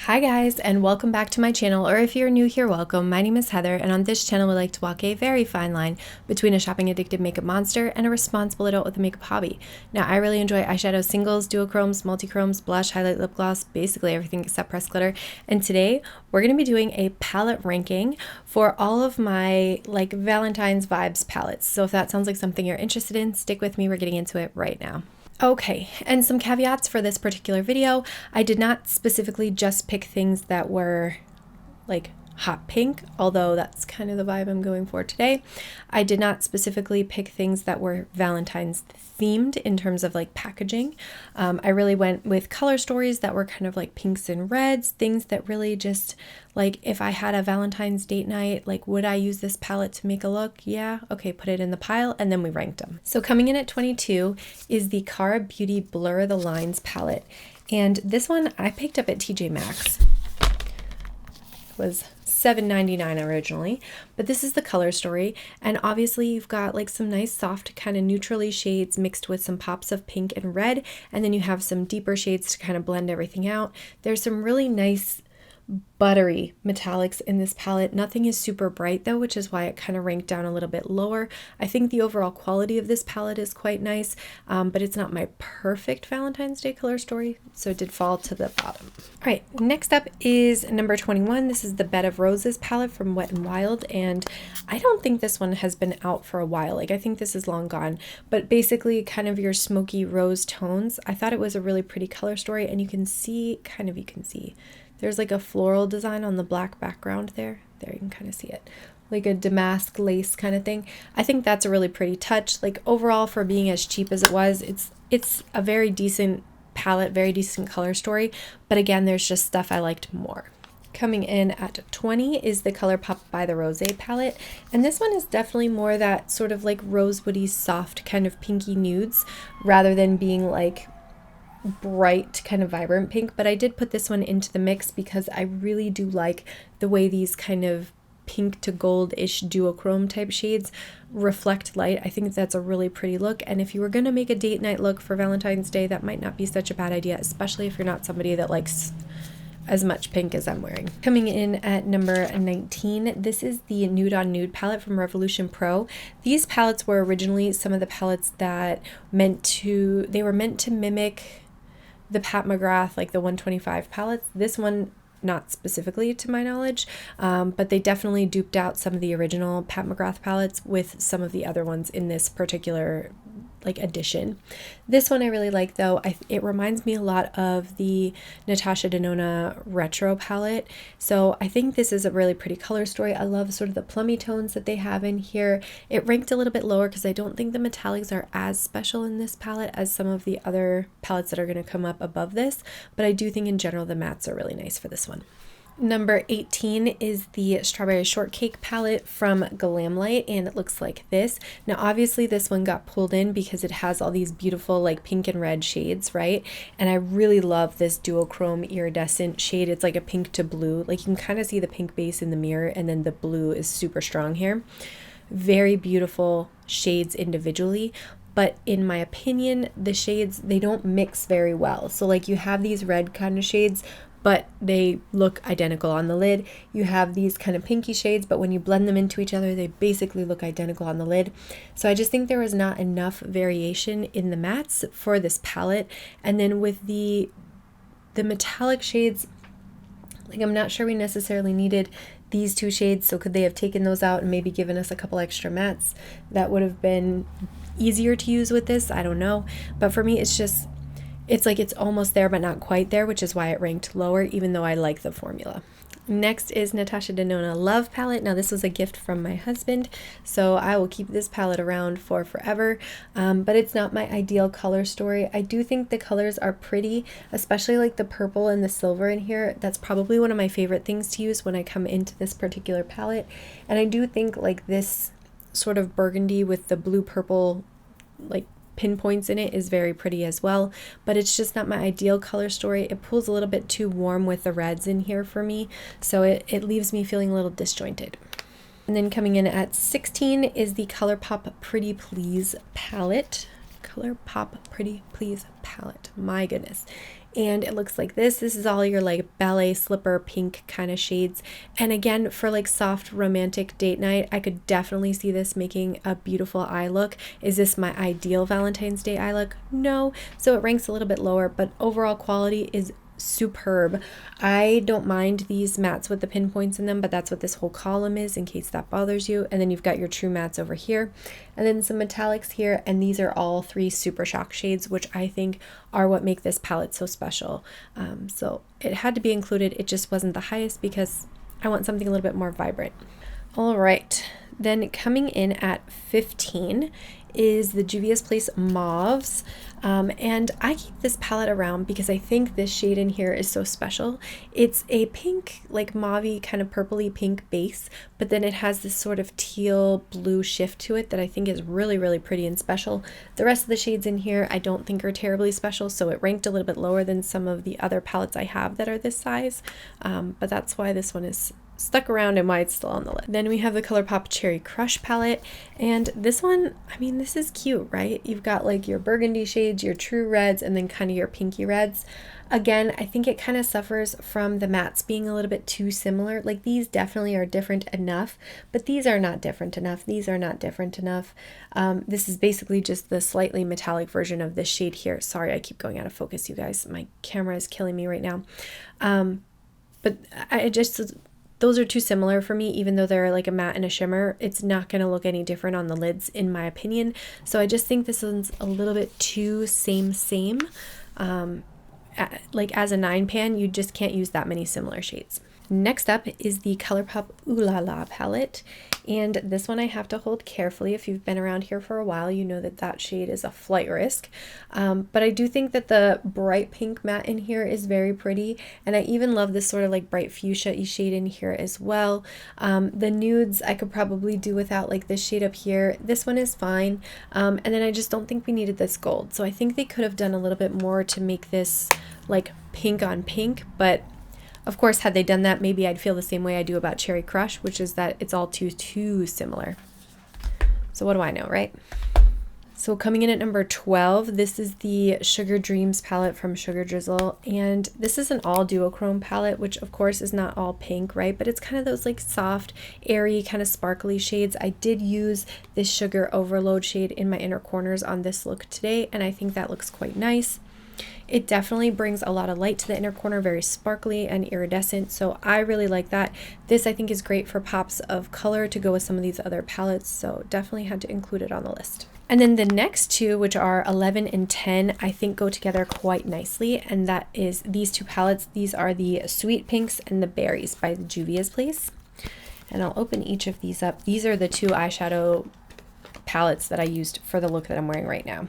Hi guys, and welcome back to my channel, or if you're new here, welcome. My name is Heather, and on this channel we like to walk a very fine line between a shopping addicted makeup monster and a responsible adult with a makeup hobby. Now, I really enjoy eyeshadow singles, duochromes, multichromes, blush, highlight, lip gloss, basically everything except pressed glitter. And today we're going to be doing a palette ranking for all of my Valentine's vibes palettes. So if that sounds like something you're interested in, stick with me. We're getting into it right now. Okay, and some caveats for this particular video. I did not specifically just pick things that were like hot pink, although that's kind of the vibe I'm going for today. I did not specifically pick things that were Valentine's themed in terms of like packaging. I really went with color stories that were kind of like pinks and reds, things that really just like if I had a Valentine's date night, like would I use this palette to make a look? Yeah, okay, put it in the pile, and then we ranked them. So coming in at 22 is the Cara Beauty Blur the Lines palette. And this one I picked up at TJ Maxx. It was $7.99 originally, but this is the color story, and obviously you've got like some nice soft kind of neutrally shades mixed with some pops of pink and red, and then you have some deeper shades to kind of blend everything out. There's some really nice buttery metallics in this palette. Nothing is super bright though, which is why it kind of ranked down a little bit lower. I think the overall quality of this palette is quite nice, but it's not my perfect Valentine's Day color story, so it did fall to the bottom. All right, next up is number 21. This is the Bed of Roses palette from Wet n Wild, and I don't think this one has been out for a while. Like I think this is long gone, but basically kind of your smoky rose tones. I thought it was a really pretty color story, and you can see there's like a floral design on the black background there. There, you can kind of see it. Like a damask lace kind of thing. I think that's a really pretty touch. Like overall, for being as cheap as it was, it's a very decent palette, very decent color story. But again, there's just stuff I liked more. Coming in at 20 is the Colourpop By the Rose palette. And this one is definitely more that sort of like rosewoody, soft kind of pinky nudes rather than being like bright kind of vibrant pink. But I did put this one into the mix because I really do like the way these kind of pink to gold-ish duochrome type shades reflect light. I think that's a really pretty look, and if you were going to make a date night look for Valentine's Day, that might not be such a bad idea, especially if you're not somebody that likes as much pink as I'm wearing. Coming in at number 19, this is the Nude on Nude palette from Revolution Pro. These palettes were originally some of the palettes that they were meant to mimic the Pat McGrath, like the 125 palettes. This one, not specifically to my knowledge, but they definitely duped out some of the original Pat McGrath palettes with some of the other ones in this particular like edition. This one I really like though. It reminds me a lot of the Natasha Denona retro palette, so I think this is a really pretty color story. I love sort of the plummy tones that they have in here. It ranked a little bit lower because I don't think the metallics are as special in this palette as some of the other palettes that are going to come up above this, but I do think in general the mattes are really nice for this one. Number 18 is the Strawberry Shortcake palette from Glamlite, and it looks like this. Now obviously this one got pulled in because it has all these beautiful like pink and red shades, right? And I really love this duochrome iridescent shade. It's like a pink to blue. Like you can kind of see the pink base in the mirror, and then the blue is super strong here. Very beautiful shades individually, but in my opinion the shades, they don't mix very well. So like you have these red kind of shades, but they look identical on the lid. You have these kind of pinky shades, but when you blend them into each other, they basically look identical on the lid. So I just think there was not enough variation in the mattes for this palette. And then with the metallic shades, like I'm not sure we necessarily needed these two shades, so could they have taken those out and maybe given us a couple extra mattes? That would have been easier to use with this, I don't know. But for me, it's like it's almost there but not quite there, which is why it ranked lower, even though I like the formula. Next is Natasha Denona Love palette. Now this was a gift from my husband, so I will keep this palette around for forever, but it's not my ideal color story. I do think the colors are pretty, especially like the purple and the silver in here. That's probably one of my favorite things to use when I come into this particular palette, and I do think like this sort of burgundy with the blue purple like pinpoints in it is very pretty as well, but it's just not my ideal color story. It pulls a little bit too warm with the reds in here for me, so it leaves me feeling a little disjointed. And then coming in at 16 is the Colourpop Pretty Please palette. Colourpop Pretty Please palette. My goodness. And it looks like this. This is all your like ballet slipper pink kind of shades. And again, for like soft romantic date night, I could definitely see this making a beautiful eye look. Is this my ideal Valentine's Day eye look? No. So it ranks a little bit lower, but overall quality is superb. I don't mind these mattes with the pinpoints in them, but that's what this whole column is in case that bothers you. And then you've got your true mattes over here and then some metallics here, and these are all 3 Super Shock shades, which I think are what make this palette so special. So it had to be included. It just wasn't the highest because I want something a little bit more vibrant. All right, then coming in at 15 is the Juvia's Place Mauves. And I keep this palette around because I think this shade in here is so special. It's a pink, like mauve-y, kind of purpley pink base, but then it has this sort of teal blue shift to it that I think is really, really pretty and special. The rest of the shades in here I don't think are terribly special, so it ranked a little bit lower than some of the other palettes I have that are this size, but that's why this one is stuck around and why it's still on the list. Then we have the Colourpop Cherry Crush palette, and this one, I mean, this is cute, right? You've got like your burgundy shades, your true reds, and then kind of your pinky reds. Again, I think it kind of suffers from the mattes being a little bit too similar. Like these definitely are different enough, but these are not different enough. These are not different enough. This is basically just the slightly metallic version of this shade here. Sorry, I keep going out of focus, you guys. My camera is killing me right now. But I just... those are too similar for me, even though they're like a matte and a shimmer. It's not going to look any different on the lids, in my opinion. So I just think this one's a little bit too same. Like as a 9 pan, you just can't use that many similar shades. Next up is the Colourpop Ooh La La palette, and this one I have to hold carefully. If you've been around here for a while, you know that that shade is a flight risk, but I do think that the bright pink matte in here is very pretty, and I even love this sort of like bright fuchsia-y shade in here as well. The nudes I could probably do without, like this shade up here. This one is fine, and then I just don't think we needed this gold, so I think they could have done a little bit more to make this like pink on pink, but of course, had they done that, maybe I'd feel the same way I do about Cherry Crush, which is that it's all too similar. So what do I know, right? So coming in at number 12, this is the Sugar Dreams palette from Sugar Drizzle, and this is an all duochrome palette, which of course is not all pink, right? But it's kind of those like soft, airy, kind of sparkly shades. I did use this Sugar Overload shade in my inner corners on this look today, and I think that looks quite nice. It definitely brings a lot of light to the inner corner, very sparkly and iridescent, so I really like that. This I think is great for pops of color to go with some of these other palettes, so definitely had to include it on the list. And then the next two, which are 11 and 10, I think go together quite nicely, and that is these two palettes. These are the Sweet Pinks and the Berries by the Juvia's Place. And I'll open each of these up. These are the two eyeshadow palettes that I used for the look that I'm wearing right now.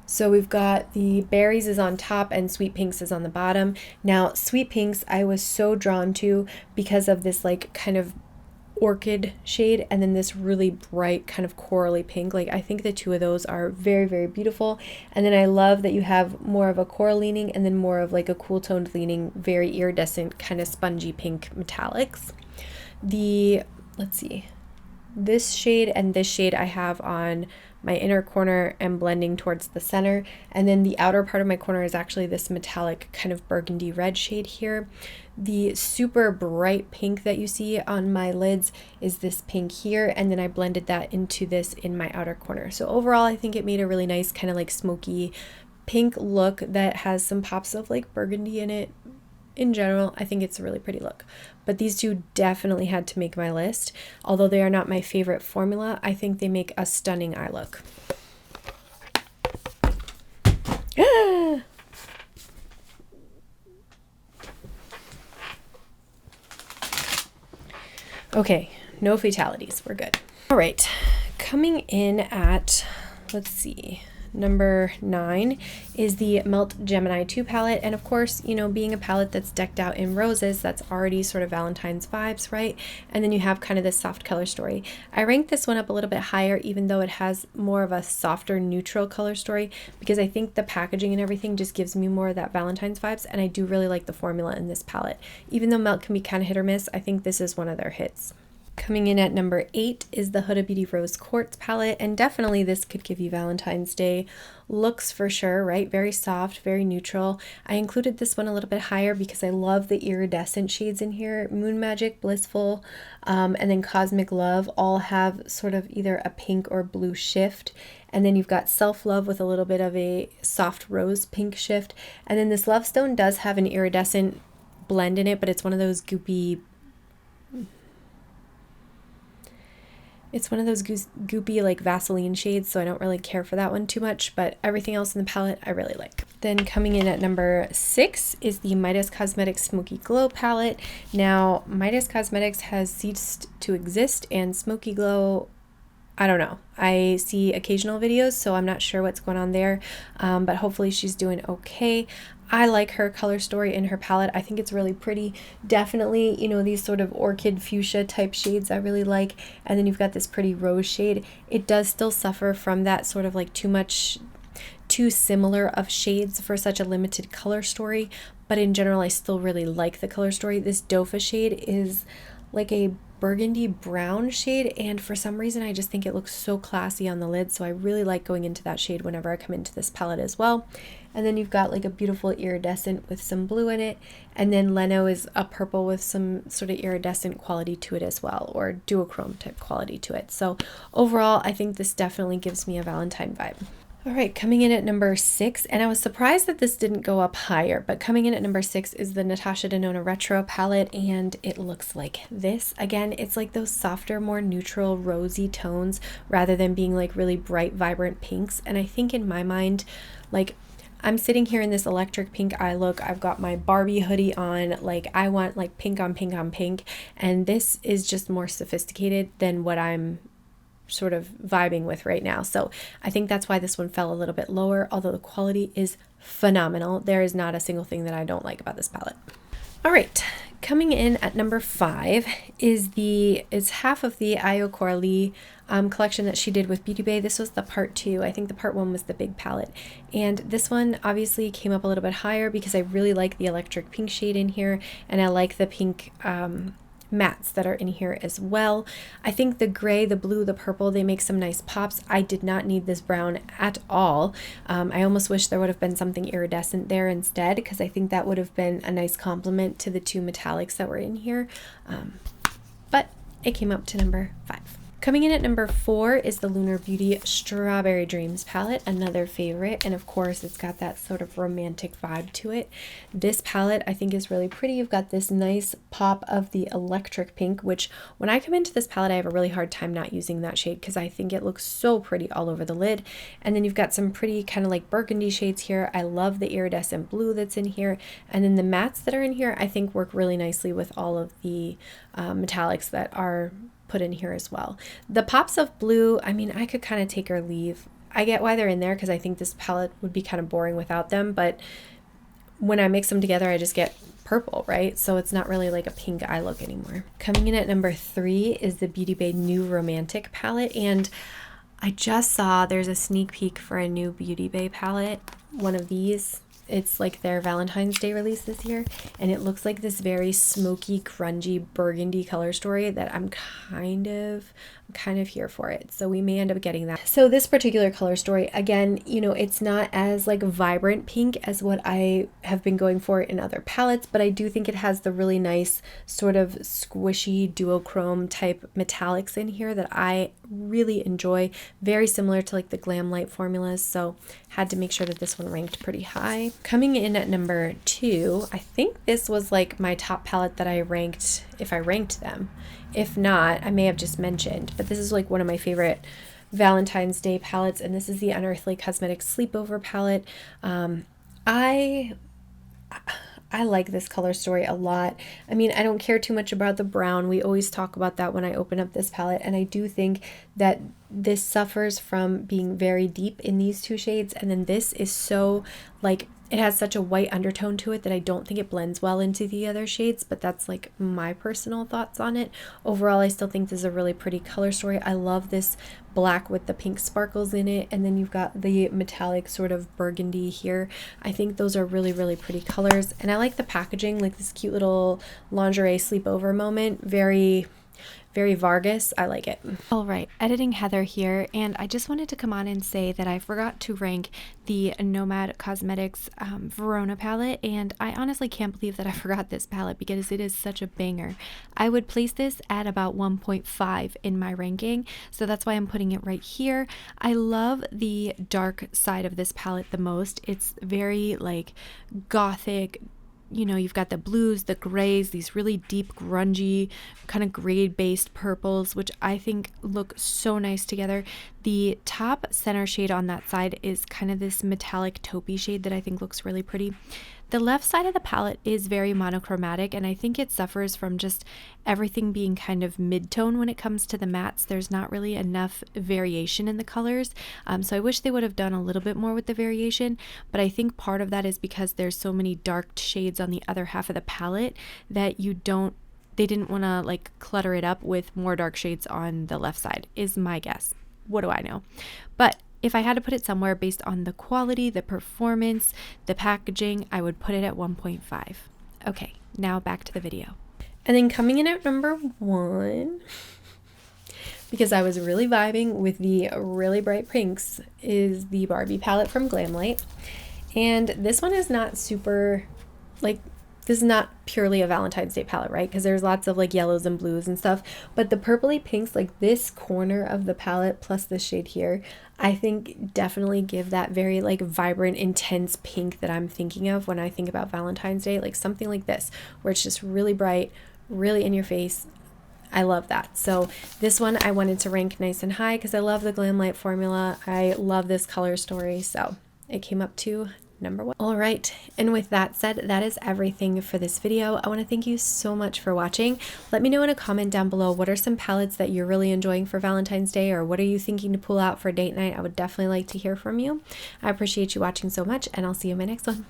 So we've got the Berries is on top and Sweet Pinks is on the bottom. Now, Sweet Pinks I was so drawn to because of this like kind of orchid shade and then this really bright kind of corally pink. Like I think the two of those are very, very beautiful. And then I love that you have more of a coral leaning and then more of like a cool toned leaning, very iridescent kind of spongy pink metallics. Let's see, this shade and this shade I have on my inner corner and blending towards the center, and then the outer part of my corner is actually this metallic kind of burgundy red shade here. The super bright pink that you see on my lids is this pink here, and then I blended that into this in my outer corner. So overall I think it made a really nice kind of like smoky pink look that has some pops of like burgundy in it. In general, I think it's a really pretty look, but these two definitely had to make my list. Although they are not my favorite formula, I think they make a stunning eye look. Okay, no fatalities, we're good. All right, coming in at, let's see, number 9 is the Melt Gemini II palette, and of course, you know, being a palette that's decked out in roses, that's already sort of Valentine's vibes, right? And then you have kind of this soft color story. I ranked this one up a little bit higher, even though it has more of a softer neutral color story, because I think the packaging and everything just gives me more of that Valentine's vibes, and I do really like the formula in this palette. Even though Melt can be kind of hit or miss, I think this is one of their hits. Coming in at number 8 is the Huda Beauty Rose Quartz palette, and definitely this could give you Valentine's Day looks for sure, right? Very soft, very neutral. I included this one a little bit higher because I love the iridescent shades in here. Moon Magic, Blissful, and then Cosmic Love all have sort of either a pink or blue shift. And then you've got Self Love with a little bit of a soft rose pink shift. And then this Love Stone does have an iridescent blend in it, but it's one of those goopy, goopy like Vaseline shades, so I don't really care for that one too much, but everything else in the palette I really like. Then coming in at number 6 is the Midas Cosmetics Smoky Glow palette. Now, Midas Cosmetics has ceased to exist, and Smoky Glow, I don't know. I see occasional videos, so I'm not sure what's going on there, but hopefully she's doing okay. I like her color story in her palette. I think it's really pretty. Definitely, you know, these sort of orchid fuchsia type shades I really like. And then you've got this pretty rose shade. It does still suffer from that sort of like too similar of shades for such a limited color story. But in general, I still really like the color story. This Dofa shade is like a burgundy brown shade, and for some reason I just think it looks so classy on the lid, so I really like going into that shade whenever I come into this palette as well. And then you've got like a beautiful iridescent with some blue in it, and then Leno is a purple with some sort of iridescent quality to it as well, or duochrome type quality to it. So overall, I think this definitely gives me a Valentine vibe. All right, coming in at number 6, and I was surprised that this didn't go up higher, but coming in at number 6 is the Natasha Denona Retro palette, and it looks like this. Again, it's like those softer, more neutral, rosy tones rather than being like really bright, vibrant pinks. And I think in my mind, like, I'm sitting here in this electric pink eye look. I've got my Barbie hoodie on. Like, I want like pink on pink on pink, and this is just more sophisticated than what I'm sort of vibing with right now. So I think that's why this one fell a little bit lower, although the quality is phenomenal. There is not a single thing that I don't like about this palette. All right, coming in at number 5 is half of the Coralie collection that she did with Beauty Bay. This was the part 2. I think the part 1 was the big palette. And this one obviously came up a little bit higher because I really like the electric pink shade in here, and I like the pink mattes that are in here as well. I think the gray, the blue, the purple, they make some nice pops. I did not need this brown at all. I almost wish there would have been something iridescent there instead, because I think that would have been a nice complement to the 2 metallics that were in here. But it came up to number 5. Coming in at number 4 is the Lunar Beauty Strawberry Dreams palette, another favorite, and of course it's got that sort of romantic vibe to it. This palette I think is really pretty. You've got this nice pop of the electric pink, which when I come into this palette I have a really hard time not using that shade because I think it looks so pretty all over the lid. And then you've got some pretty kind of like burgundy shades here. I love the iridescent blue that's in here, and then the mattes that are in here I think work really nicely with all of the metallics that are put in here as well. The pops of blue, I mean, I could kind of take or leave. I get why they're in there because I think this palette would be kind of boring without them, but when I mix them together I just get purple, right? So it's not really like a pink eye look anymore. Coming in at number 3 is the Beauty Bay New Romantic palette, and I just saw there's a sneak peek for a new Beauty Bay palette, one of these. It's like their Valentine's Day release this year, and it looks like this very smoky, grungy, burgundy color story that I'm kind of here for it. So we may end up getting that. So this particular color story, again, you know, it's not as like vibrant pink as what I have been going for in other palettes, but I do think it has the really nice sort of squishy duochrome type metallics in here that I really enjoy. Very similar to like the Glamlite formulas, so had to make sure that this one ranked pretty high. Coming in at number 2, I think this was like my top palette that I ranked, if I ranked them. If not, I may have just mentioned, but this is like one of my favorite Valentine's Day palettes, and this is the Unearthly Cosmetics Sleepover palette. I like this color story a lot. I mean, I don't care too much about the brown. We always talk about that when I open up this palette, and I do think that this suffers from being very deep in these 2 shades, and then this is so like, it has such a white undertone to it that I don't think it blends well into the other shades, but that's like my personal thoughts on it. Overall, I still think this is a really pretty color story. I love this black with the pink sparkles in it, and then you've got the metallic sort of burgundy here. I think those are really, really pretty colors, and I like the packaging, like this cute little lingerie sleepover moment. Very Very Vargas. I like it. All right, editing Heather here, and I just wanted to come on and say that I forgot to rank the Nomad Cosmetics Verona palette, and I honestly can't believe that I forgot this palette because it is such a banger. I would place this at about 1.5 in my ranking, so that's why I'm putting it right here. I love the dark side of this palette the most. It's very like gothic. You know, you've got the blues, the grays, these really deep, grungy, kind of grade-based purples, which I think look so nice together. The top center shade on that side is kind of this metallic taupey shade that I think looks really pretty. The left side of the palette is very monochromatic, and I think it suffers from just everything being kind of mid-tone when it comes to the mattes. There's not really enough variation in the colors, so I wish they would have done a little bit more with the variation, but I think part of that is because there's so many dark shades on the other half of the palette that they didn't want to like clutter it up with more dark shades on the left side, is my guess. What do I know? But if I had to put it somewhere based on the quality, the performance, the packaging, I would put it at 1.5. Okay, now back to the video. And then coming in at number 1, because I was really vibing with the really bright pinks, is the Barbie palette from Glamlite. And this one is not super, like, this is not purely a Valentine's Day palette, right? Because there's lots of like yellows and blues and stuff. But the purpley pinks, like this corner of the palette plus this shade here, I think definitely give that very like vibrant, intense pink that I'm thinking of when I think about Valentine's Day. Like something like this, where it's just really bright, really in your face. I love that. So this one I wanted to rank nice and high because I love the Glamlite formula. I love this color story. So it came up to number 1. All right, and with that said, that is everything for this video. I want to thank you so much for watching. Let me know in a comment down below, what are some palettes that you're really enjoying for Valentine's Day, or what are you thinking to pull out for date night? I would definitely like to hear from you. I appreciate you watching so much, and I'll see you in my next one.